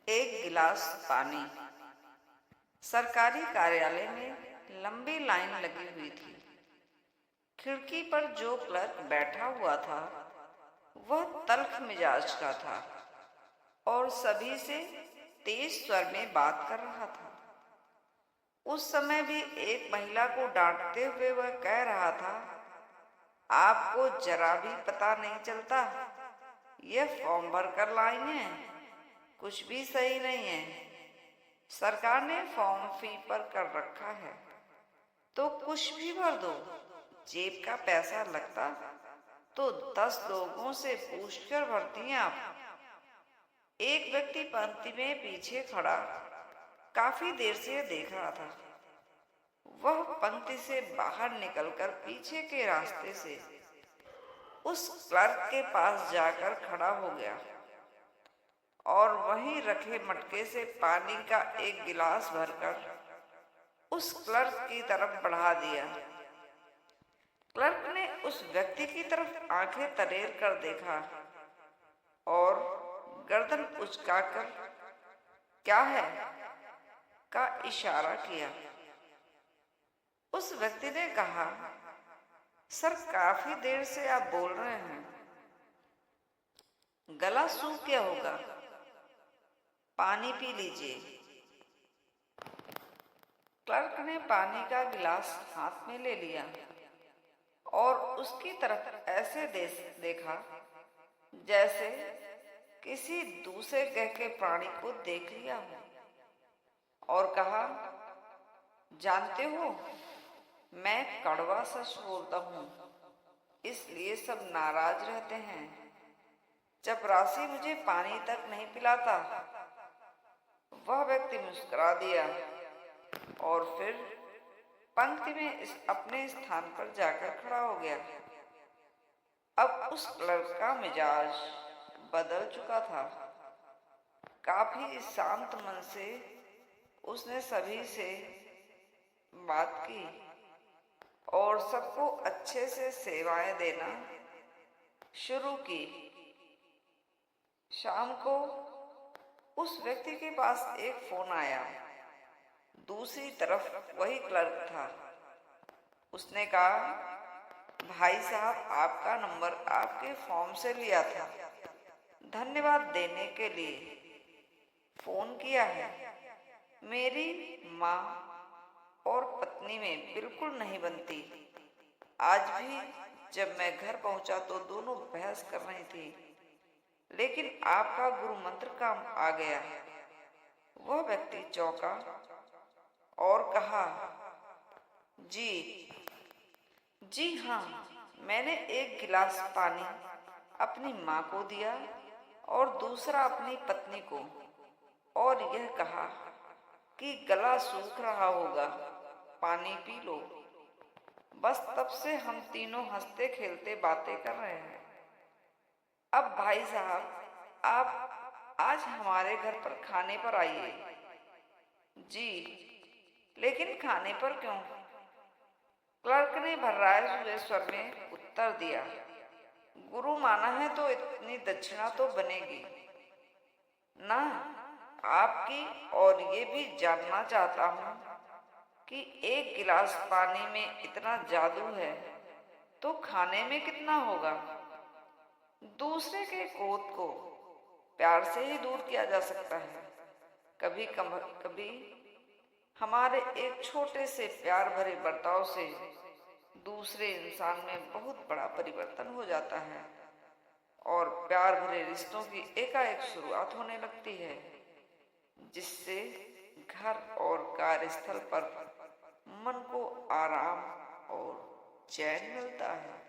एक गिलास पानी। सरकारी कार्यालय में लंबी लाइन लगी हुई थी। खिड़की पर जो क्लर्क बैठा हुआ था वह तल्ख मिजाज का था और सभी से तेज स्वर में बात कर रहा था। उस समय भी एक महिला को डांटते हुए वह कह रहा था, आपको जरा भी पता नहीं चलता, यह फॉर्म भर कर लाई हैं, कुछ भी सही नहीं है। सरकार ने फॉर्म फी पर कर रखा है तो कुछ भी भर दो, जेब का पैसा लगता तो 10 लोगों से पूछकर भरती हैं आप। एक व्यक्ति पंक्ति में पीछे खड़ा काफी देर से देख रहा था। वह पंक्ति से बाहर निकलकर पीछे के रास्ते से उस क्लर्क के पास जाकर खड़ा हो गया और वहीं रखे मटके से पानी का एक गिलास भरकर उस क्लर्क की तरफ बढ़ा दिया। क्लर्क ने उस व्यक्ति की तरफ आंखें तरेर कर देखा और गर्दन उचकाकर क्या है का इशारा किया। उस व्यक्ति ने कहा, सर काफी देर से आप बोल रहे हैं, गला सूख गया होगा, पानी पी लीजिए। क्लर्क ने पानी का गिलास हाथ में ले लिया और उसकी तरफ ऐसे देखा जैसे किसी दूसरे ग्रह के प्राणी को देख लिया हो और कहा, जानते हो मैं कड़वा सच बोलता हूँ, इसलिए सब नाराज रहते हैं। चपरासी मुझे पानी तक नहीं पिलाता। वह व्यक्ति मुस्कुरा दिया और फिर पंक्ति में अपने स्थान पर जाकर खड़ा हो गया। अब उस क्लर्क का मिजाज बदल चुका था। काफी शांत मन से उसने सभी से बात की और सबको अच्छे से सेवाएं देना शुरू की। शाम को उस व्यक्ति के पास एक फोन आया। दूसरी तरफ वही क्लर्क था। उसने कहा, भाई साहब आपका नंबर आपके फॉर्म से लिया था, धन्यवाद देने के लिए फोन किया है। मेरी माँ और पत्नी में बिल्कुल नहीं बनती। आज भी जब मैं घर पहुंचा तो दोनों बहस कर रही थी, लेकिन आपका गुरु मंत्र काम आ गया। वह व्यक्ति चौंका और कहा, जी हाँ, मैंने एक गिलास पानी अपनी माँ को दिया और दूसरा अपनी पत्नी को और यह कहा कि गला सूख रहा होगा, पानी पी लो। बस तब से हम तीनों हंसते खेलते बातें कर रहे हैं। अब भाई साहब आप आज हमारे घर पर खाने पर आइए। जी, लेकिन खाने पर क्यों? क्लर्क ने भर्राए हुए स्वर में उत्तर दिया, गुरु माना है तो इतनी दक्षिणा तो बनेगी ना आपकी। और ये भी जानना चाहता हूँ कि एक गिलास पानी में इतना जादू है तो खाने में कितना होगा। दूसरे के क्रोध को प्यार से ही दूर किया जा सकता है। कभी कभी हमारे एक छोटे से प्यार भरे बर्ताव से दूसरे इंसान में बहुत बड़ा परिवर्तन हो जाता है और प्यार भरे रिश्तों की एकाएक शुरुआत होने लगती है, जिससे घर और कार्यस्थल पर मन को आराम और चैन मिलता है।